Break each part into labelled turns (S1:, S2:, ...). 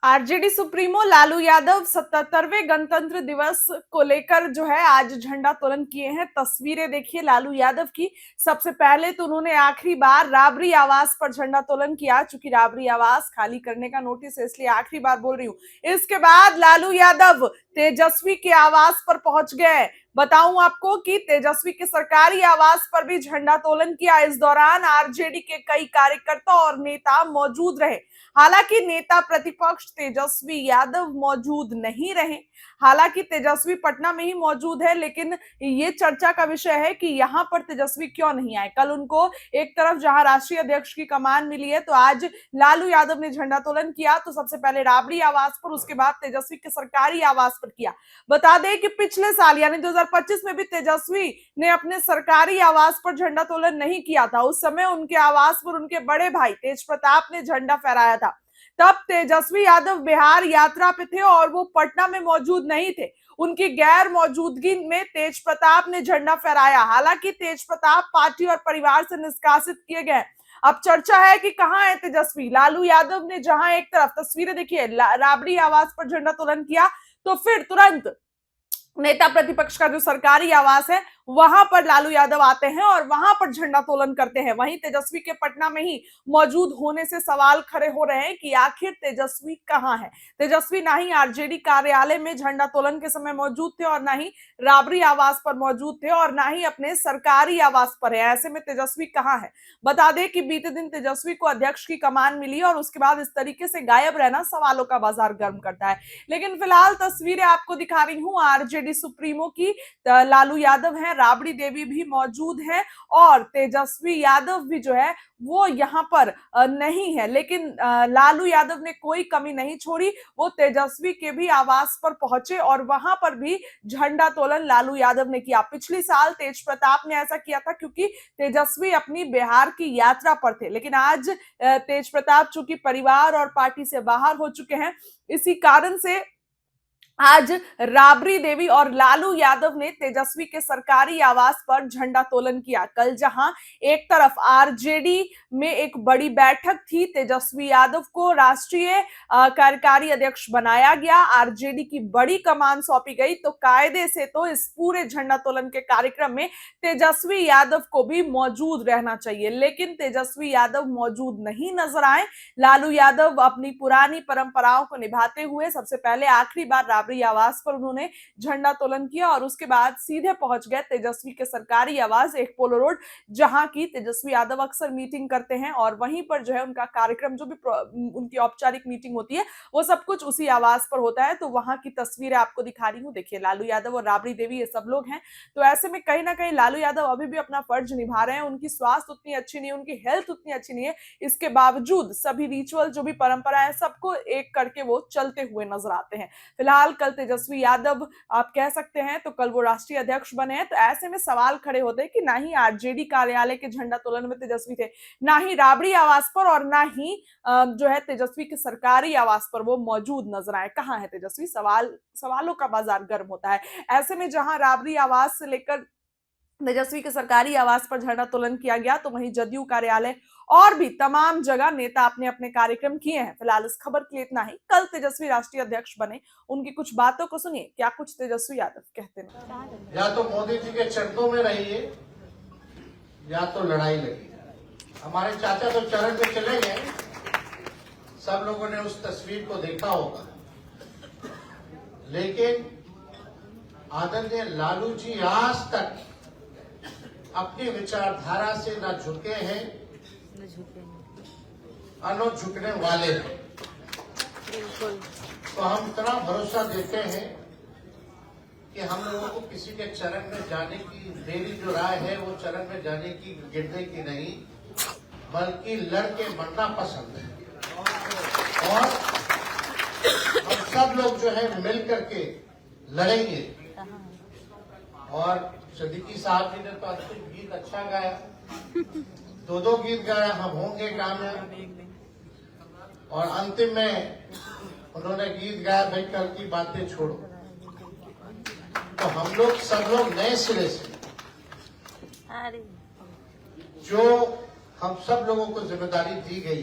S1: RJD supremo Lalu Yadav 77वें गणतंत्र दिवस को लेकर जो है आज झंडोत्तोलन किए हैं। तस्वीरें देखिए लालू यादव की। सबसे पहले तो उन्होंने आखिरी बार राबड़ी आवास पर झंडोत्तोलन किया, चूंकि राबड़ी आवास खाली करने का नोटिस है इसलिए आखिरी बार बोल रही हूं। इसके बाद लालू यादव तेजस्वी के आवास पर पहुंच गए। बताऊं आपको कि तेजस्वी के सरकारी आवास पर भी झंडोत्तोलन किया। इस दौरान आरजेडी के कई कार्यकर्ता और नेता मौजूद रहे। हालांकि नेता प्रतिपक्ष तेजस्वी यादव मौजूद नहीं रहे। हालांकि तेजस्वी पटना में ही मौजूद है, लेकिन ये चर्चा का विषय है कि यहां पर तेजस्वी क्यों नहीं आए। कल उनको एक तरफ जहां राष्ट्रीय अध्यक्ष की कमान मिली है, तो आज लालू यादव ने झंडोत्तोलन किया तो सबसे पहले राबड़ी आवास पर, उसके बाद तेजस्वी के सरकारी आवास पर किया। बता दें कि पिछले साल यानी 2025 में भी तेजस्वी ने अपने सरकारी आवास पर झंडोत्तोलन नहीं किया था। उस समय उनके आवास पर उनके बड़े भाई तेज प्रताप ने झंडा फहराया था। तब तेजस्वी यादव बिहार यात्रा पे थे और वो पटना में मौजूद नहीं थे। उनकी गैर मौजूदगी में तेज प्रताप ने झंडा फहराया। हालांकि तेज प्रताप पार्टी और परिवार से निष्कासित किए गए। अब चर्चा है कि कहां है तेजस्वी। लालू यादव ने जहां एक तरफ तस्वीरें देखिए राबड़ी आवास पर झंडोत्तोलन किया, तो फिर तुरंत नेता प्रतिपक्ष का जो सरकारी आवास है वहां पर लालू यादव आते हैं और वहां पर झंडोत्तोलन करते हैं। वहीं तेजस्वी के पटना में ही मौजूद होने से सवाल खड़े हो रहे हैं कि आखिर तेजस्वी कहां है। तेजस्वी ना ही आरजेडी कार्यालय में झंडोत्तोलन के समय मौजूद थे और ना ही राबड़ी आवास पर मौजूद थे और ना ही अपने सरकारी आवास पर है। ऐसे में तेजस्वी कहां है। बता दें कि बीते दिन तेजस्वी को अध्यक्ष की कमान मिली और उसके बाद इस तरीके से गायब रहना सवालों का बाजार गर्म करता है। लेकिन फिलहाल तस्वीरें आपको दिखा रही हूं आरजेडी सुप्रीमो की। लालू यादव हैं, राबड़ी देवी भी मौजूद है और तेजस्वी यादव भी जो है वो यहाँ पर नहीं है। लेकिन लालू यादव ने कोई कमी नहीं छोड़ी। वो तेजस्वी के भी आवास पर पहुंचे और वहां पर भी झंडोत्तोलन लालू यादव ने किया। पिछले साल तेज प्रताप ने ऐसा किया था क्योंकि तेजस्वी अपनी बिहार की यात्रा पर थे। लेकिन आज तेज प्रताप चूंकि परिवार और पार्टी से बाहर हो चुके हैं, इसी कारण से आज राबड़ी देवी और लालू यादव ने तेजस्वी के सरकारी आवास पर झंडोत्तोलन किया। कल जहां एक तरफ आरजेडी में एक बड़ी बैठक थी, तेजस्वी यादव को राष्ट्रीय कार्यकारी अध्यक्ष बनाया गया, आरजेडी की बड़ी कमान सौंपी गई, तो कायदे से तो इस पूरे झंडोत्तोलन के कार्यक्रम में तेजस्वी यादव को भी मौजूद रहना चाहिए। लेकिन तेजस्वी यादव मौजूद नहीं नजर आए। लालू यादव अपनी पुरानी परंपराओं को निभाते हुए सबसे पहले आखिरी बार राबड़ी आवास पर उन्होंने झंडोत्तोलन किया और उसके बाद सीधे पहुंच गए तेजस्वी के सरकारी आवास, एक पोलो रोड, जहां की तेजस्वी यादव अक्सर मीटिंग करते हैं और वहीं पर जो है उनका कार्यक्रम, जो भी उनकी औपचारिक मीटिंग होती है, वो सब कुछ उसी आवास पर होता है। तो वहां की तस्वीरें आपको दिखा रही हूँ। देखिए लालू यादव और राबड़ी देवी ये सब लोग हैं। तो ऐसे में कहीं ना कहीं लालू यादव अभी भी अपना फर्ज निभा रहे हैं। उनकी स्वास्थ्य उतनी अच्छी नहीं है, उनकी हेल्थ उतनी अच्छी नहीं है, इसके बावजूद सभी रिचुअल जो भी परंपरा है सबको एक करके वो चलते हुए नजर आते हैं। फिलहाल कल तेजस्वी यादव आप कह सकते हैं तो कल वो राष्ट्रीय अध्यक्ष बने हैं। तो ऐसे में सवाल खड़े होते हैं कि ना ही आरजेडी कार्यालय के झंडोत्तोलन में तेजस्वी थे, ना ही राबड़ी आवास पर और ना ही जो है तेजस्वी के सरकारी आवास पर वो मौजूद नजर आए। कहां है तेजस्वी, सवालों का बाजार गर्म होता है। ऐसे में जहां राबड़ी आवास से लेकर तेजस्वी के सरकारी आवास पर झंडोत्तोलन किया गया, तो वहीं जदयू कार्यालय और भी तमाम जगह नेता अपने अपने कार्यक्रम किए हैं। फिलहाल इस खबर के लिए इतना ही। कल तेजस्वी राष्ट्रीय अध्यक्ष बने, उनकी कुछ बातों को सुनिए, क्या कुछ तेजस्वी यादव कहते हैं।
S2: या तो मोदी जी के चरणों में रहिए या तो लड़ाई लगी। हमारे चाचा तो चरण पे चले गए, सब लोगों ने उस तस्वीर को देखा होगा, लेकिन आदरणीय लालू जी आज तक अपनी विचारधारा से न झुके हैं न झुकने वाले हैं। तो हम इतना भरोसा देते हैं कि हम लोगों को किसी के चरण में जाने की, मेरी जो राय है वो चरण में जाने की, गिरने की नहीं, बल्कि लड़के मरना पसंद है। और हम सब लोग जो है मिल करके लड़ेंगे। और सिद्दीकी साहब जी ने तो अंतिम गीत अच्छा गाया, दो गीत गाया, हम होंगे कामयाब। और अंतिम में उन्होंने गीत गाया, भाई कल की बातें छोड़ो। तो हम लोग सब लोग नए सिरे से, जो हम सब लोगों को जिम्मेदारी दी गई,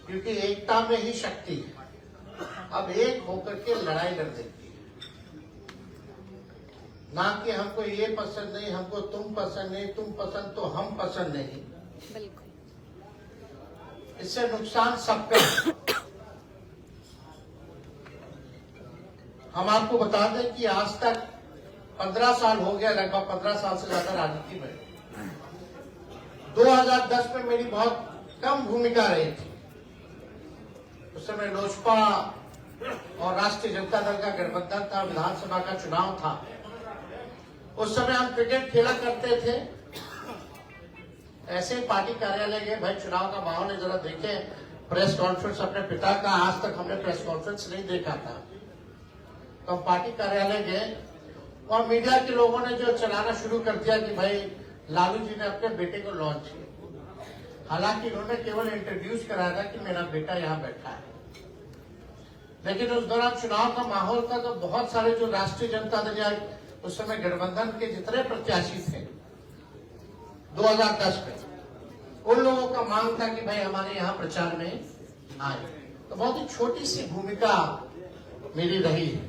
S2: क्योंकि एकता में ही शक्ति है। अब एक होकर के लड़ाई लड़ देती है, ना कि हमको ये पसंद नहीं, हमको तुम पसंद नहीं, तुम पसंद तो हम पसंद नहीं।
S3: बिल्कुल।
S2: इससे नुकसान सबका है। हम आपको बता दें कि आज तक 15 साल हो गया, लगभग 15 साल से ज्यादा राजनीति में। 2010 में मेरी बहुत कम भूमिका रही थी। उस समय लोजपा और राष्ट्रीय जनता दल का गठबंधन था, विधानसभा का चुनाव था। उस समय हम क्रिकेट खेला करते थे। ऐसे ही पार्टी कार्यालय गए, भाई चुनाव का माहौल है, जरा देखें प्रेस कॉन्फ्रेंस। अपने पिता का आज तक हमने प्रेस कॉन्फ्रेंस नहीं देखा था। तो हम पार्टी कार्यालय गए और मीडिया के लोगों ने जो चलाना शुरू कर दिया कि भाई लालू जी ने अपने बेटे को लॉन्च किया। हालांकि उन्होंने केवल इंट्रोड्यूस कराया था कि मेरा बेटा यहाँ बैठा है, लेकिन उस दौरान चुनाव का माहौल था। तो बहुत सारे जो राष्ट्रीय जनता दल या उस समय गठबंधन के जितने प्रत्याशी थे 2010 में, उन लोगों का मांग था कि भाई हमारे यहाँ प्रचार में आए। तो बहुत ही छोटी सी भूमिका मेरी रही है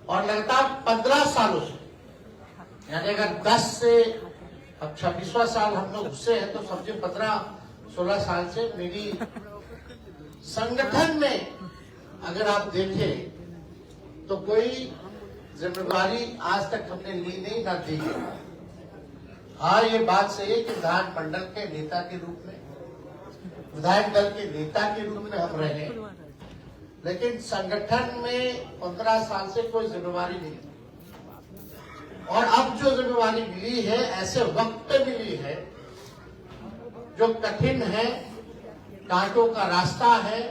S2: और लगातार 15 सालों से, यानी अगर 10 से अब 26वां साल हम लोग घुसे हैं तो समझे 15-16 साल से मेरी संगठन में अगर आप देखें तो कोई जिम्मेदारी आज तक हमने ली नहीं, ना दी। हाँ, ये बात सही है कि विधानमंडल के नेता के रूप में, विधायक दल के नेता के रूप में हम रहे, लेकिन संगठन में 15 साल से कोई जिम्मेवारी नहीं। और अब जो जिम्मेवारी मिली है ऐसे वक्त पे मिली है जो कठिन है, कांटों का रास्ता है,